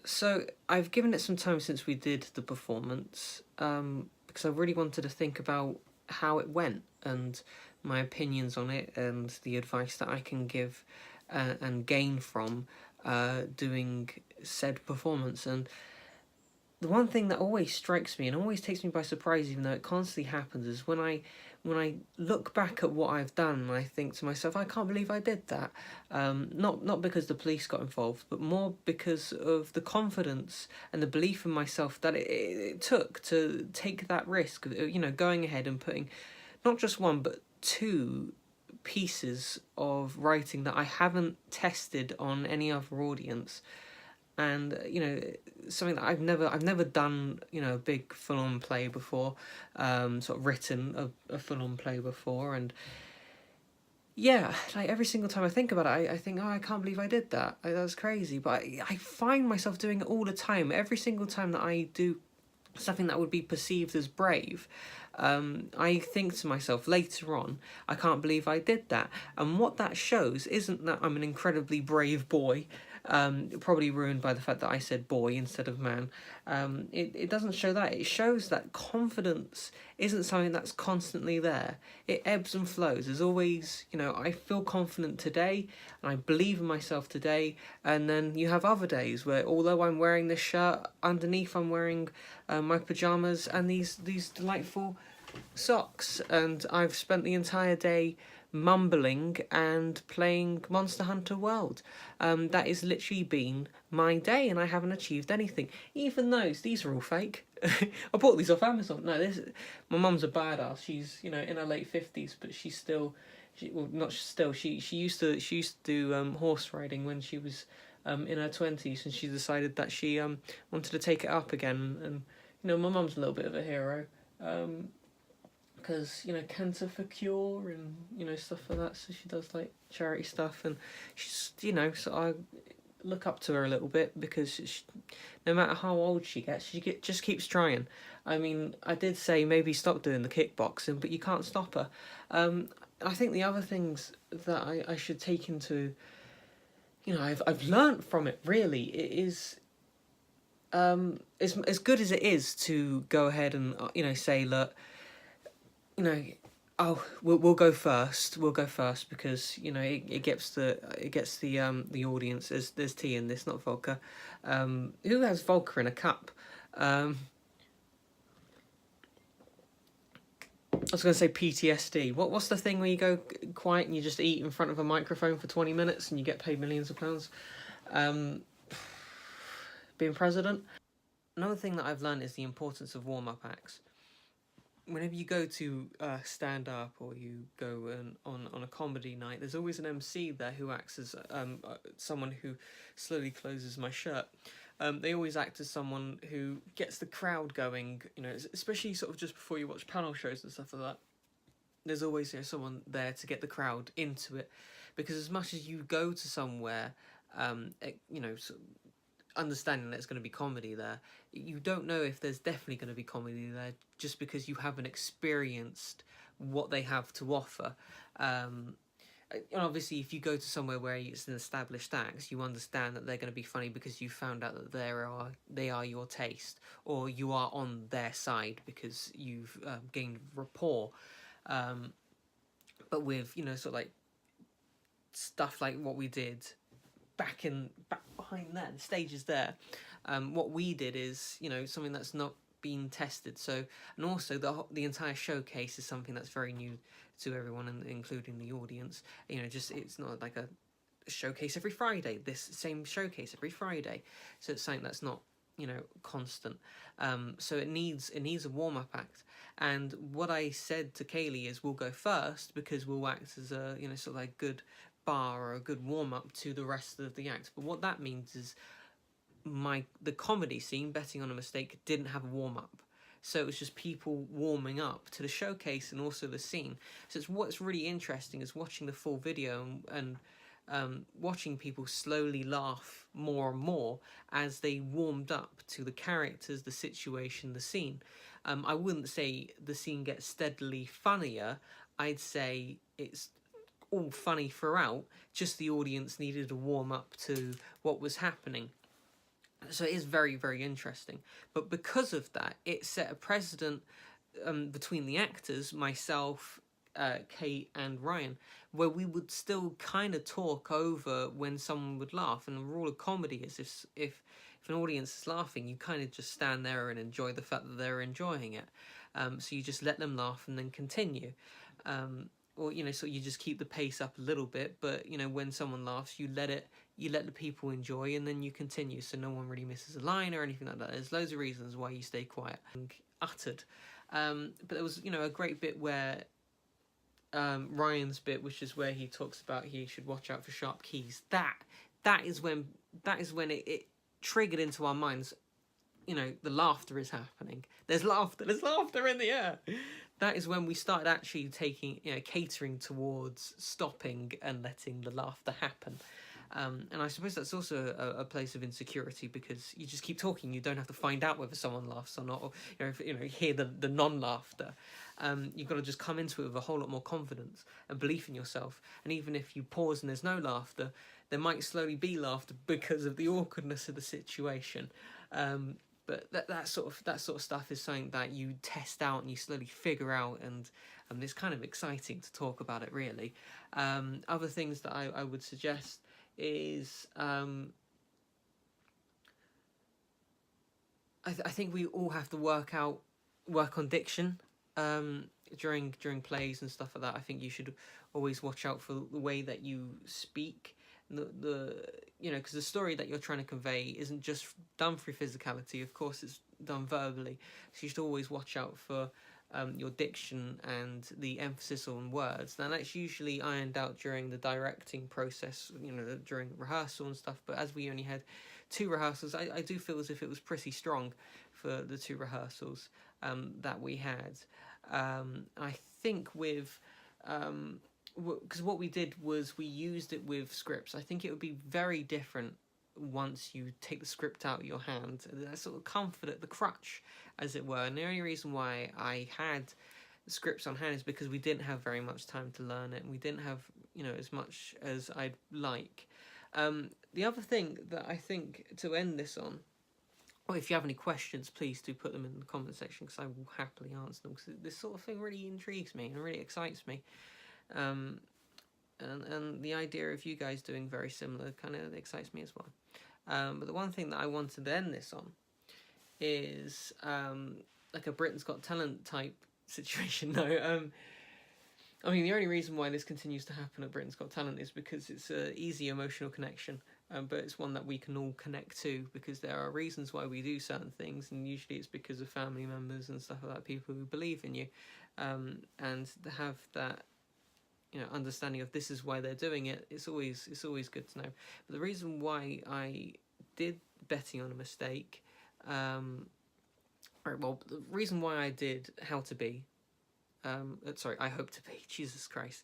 So I've given it some time since we did the performance, because I really wanted to think about how it went and my opinions on it and the advice that I can give and gain from doing said performance. And the one thing that always strikes me and always takes me by surprise, even though it constantly happens, is when I look back at what I've done and I think to myself, I can't believe I did that. Not because the police got involved, but more because of the confidence and the belief in myself that it took to take that risk. Going ahead and putting not just one but two pieces of writing that I haven't tested on any other audience, and something that I've never done, a big full on play before, sort of written a full on play before. And yeah, like every single time I think about it, I think, oh, I can't believe I did that. That's crazy. But I find myself doing it all the time. Every single time that I do something that would be perceived as brave, I think to myself later on, I can't believe I did that. And what that shows isn't that I'm an incredibly brave boy, probably ruined by the fact that I said boy instead of man. It doesn't show that. It shows that confidence isn't something that's constantly there. It ebbs and flows. There's always, I feel confident today and I believe in myself today. And then you have other days where, although I'm wearing this shirt, underneath I'm wearing my pajamas and these delightful socks, and I've spent the entire day mumbling and playing Monster Hunter World. That has literally been my day, and I haven't achieved anything. Even those, these are all fake. I bought these off Amazon. No, my mum's a badass. She's in her late 50s, but she's still, not still. She used to do horse riding when she was in her 20s, and she decided that she wanted to take it up again. And my mum's a little bit of a hero. Because cancer for cure and stuff like that, so she does like charity stuff, and she's so I look up to her a little bit because no matter how old she gets, just keeps trying. I mean, I did say maybe stop doing the kickboxing, but you can't stop her. I think the other things that I should take into, I've learnt from it really, it is as good as it is to go ahead and say, look, oh, we'll go first. We'll go first because it gets the audience. There's tea in this, not vodka. Who has vodka in a cup? I was going to say PTSD. What's the thing where you go quiet and you just eat in front of a microphone for 20 minutes and you get paid millions of pounds? Being president. Another thing that I've learned is the importance of warm-up acts. Whenever you go to stand up or you go on a comedy night, there's always an MC there who acts as someone who slowly closes my shirt. They always act as someone who gets the crowd going, especially sort of just before you watch panel shows and stuff like that. There's always someone there to get the crowd into it, because as much as you go to somewhere, understanding that it's going to be comedy there, you don't know if there's definitely going to be comedy there just because you haven't experienced what they have to offer. And obviously, if you go to somewhere where it's an established act, you understand that they're going to be funny because you found out that they are your taste, or you are on their side because you've gained rapport. But with sort of like stuff like what we did back behind there, the stage is there. What we did is something that's not been tested. So, and also the entire showcase is something that's very new to everyone, and including the audience. It's not like a showcase every Friday. This same showcase every Friday. So it's something that's not constant. So it needs a warm up act. And what I said to Kaylee is, we'll go first because we'll act as a sort of like good bar or a good warm up to the rest of the act. But what that means is the comedy scene, Betting on a Mistake, didn't have a warm up. So it was just people warming up to the showcase and also the scene. So what's really interesting is watching the full video and watching people slowly laugh more and more as they warmed up to the characters, the situation, the scene. I wouldn't say the scene gets steadily funnier. I'd say it's all funny throughout, just the audience needed to warm up to what was happening. So it is very, very interesting. But because of that, it set a precedent between the actors, myself, Kate, and Ryan, where we would still kind of talk over when someone would laugh. And the rule of comedy is if an audience is laughing, you kind of just stand there and enjoy the fact that they're enjoying it. So you just let them laugh and then continue. Or so you just keep the pace up a little bit, but when someone laughs, you let the people enjoy, and then you continue, so no one really misses a line or anything like that. There's loads of reasons why you stay quiet and uttered. But there was a great bit where Ryan's bit, which is where he talks about he should watch out for sharp keys. That is when it triggered into our minds. The laughter is happening. There's laughter in the air. That is when we started actually catering towards stopping and letting the laughter happen. And I suppose that's also a place of insecurity, because you just keep talking. You don't have to find out whether someone laughs or not, or if you hear the non-laughter. You've got to just come into it with a whole lot more confidence and belief in yourself. And even if you pause and there's no laughter, there might slowly be laughter because of the awkwardness of the situation. But that sort of stuff is something that you test out and you slowly figure out, and it's kind of exciting to talk about it, really. Other things that I would suggest is I think we all have to work on diction during plays and stuff like that. I think you should always watch out for the way that you speak. Because the story that you're trying to convey isn't just done through physicality. Of course, it's done verbally. So you should always watch out for your diction and the emphasis on words. Now that's usually ironed out during the directing process, during rehearsal and stuff. But as we only had 2 rehearsals, I do feel as if it was pretty strong for the 2 rehearsals that we had. I think with because what we did was we used it with scripts. I think it would be very different once you take the script out of your hand. That sort of comfort, the crutch, as it were. And the only reason why I had the scripts on hand is because we didn't have very much time to learn it, and we didn't have as much as I'd like. The other thing that I think to end this on, or if you have any questions, please do put them in the comment section, because I will happily answer them, because this sort of thing really intrigues me and really excites me. And the idea of you guys doing very similar kind of excites me as well. But the one thing that I wanted to end this on is like a Britain's Got Talent type situation. No, I mean, the only reason why this continues to happen at Britain's Got Talent is because it's an easy emotional connection, but it's one that we can all connect to, because there are reasons why we do certain things, and usually it's because of family members and stuff like that, people who believe in you, and to have that understanding of this is why they're doing it. It's always good to know. But the reason why I did Betting on a Mistake, the reason why I did How to Be, I Hope to Be, Jesus Christ.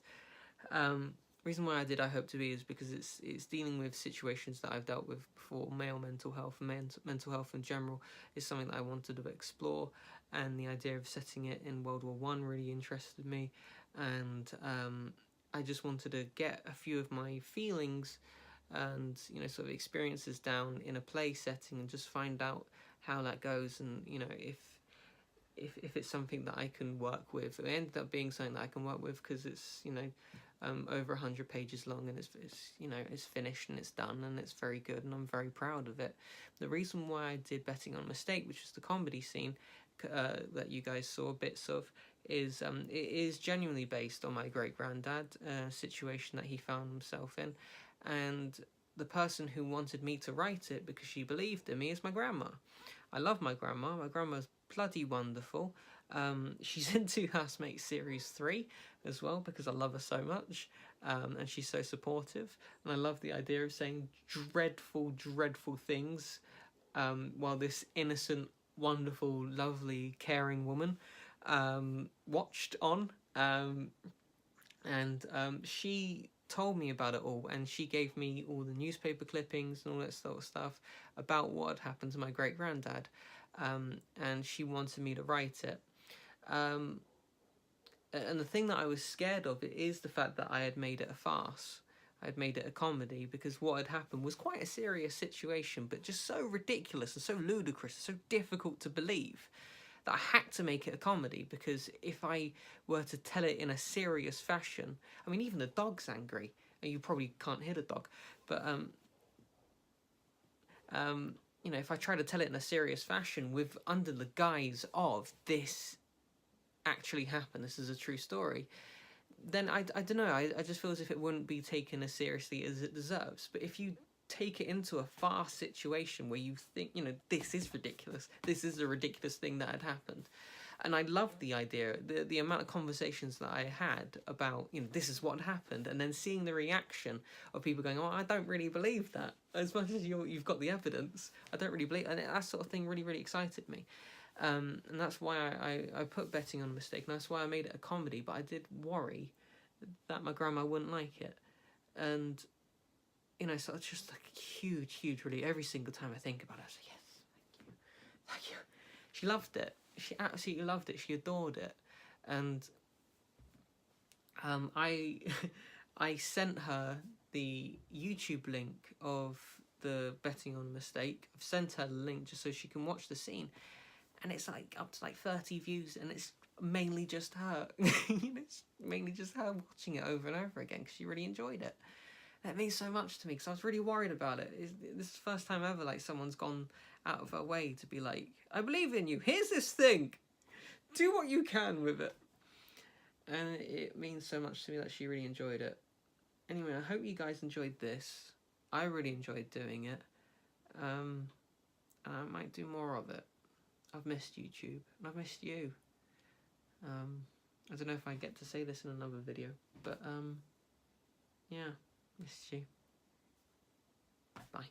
Reason why I did I Hope to Be is because it's dealing with situations that I've dealt with before. Male mental health and mental health in general is something that I wanted to explore, and the idea of setting it in World War One really interested me, and I just wanted to get a few of my feelings and sort of experiences down in a play setting, and just find out how that goes, and if it's something that I can work with. It ended up being something that I can work with, because it's over 100 pages long, and it's finished and it's done, and it's very good, and I'm very proud of it. The reason why I did Betting on a Mistake, which is the comedy scene that you guys saw bits of, is it is genuinely based on my great granddad situation that he found himself in, and the person who wanted me to write it because she believed in me is my grandma. I love my grandma. My grandma's bloody wonderful. She's into Housemates Series 3 as well, because I love her so much, and she's so supportive, and I love the idea of saying dreadful things while this innocent, wonderful, lovely, caring woman watched on, and she told me about it all, and she gave me all the newspaper clippings and all that sort of stuff about what had happened to my great granddad, and she wanted me to write it. And the thing that I was scared of is the fact that I had made it a farce. I'd made it a comedy, because what had happened was quite a serious situation, but just so ridiculous and so ludicrous, so difficult to believe, that I had to make it a comedy, because if I were to tell it in a serious fashion, I mean, even the dog's angry, and you probably can't hear the dog, but you know, if I try to tell it in a serious fashion with under the guise of this actually happened, this is a true story, then I don't know, I just feel as if it wouldn't be taken as seriously as it deserves. But if you take it into a farce situation where you think, you know, this is ridiculous, this is a ridiculous thing that had happened. And I loved the idea, the amount of conversations that I had about, you know, this is what happened, and then seeing the reaction of people going, oh, I don't really believe that. As much as you've got the evidence, I don't really believe, and that sort of thing really, really excited me. And that's why I put Betting on a Mistake, and that's why I made it a comedy, but I did worry that my grandma wouldn't like it. And, you know, so it's just like a huge, huge relief. Every single time I think about it, I say, yes, thank you, thank you. She loved it. She absolutely loved it. She adored it. And I I sent her the YouTube link of the Betting on a Mistake. I've sent her the link just so she can watch the scene. And it's like up to like 30 views, and it's mainly just her. You know, it's mainly just her watching it over and over again because she really enjoyed it. That means so much to me, because I was really worried about it. This is the first time ever like someone's gone out of their way to be like, I believe in you, here's this thing, do what you can with it. And it means so much to me that she really enjoyed it. Anyway, I hope you guys enjoyed this. I really enjoyed doing it. And I might do more of it. I've missed YouTube, and I've missed you. I don't know if I get to say this in another video, but yeah, missed you. Bye.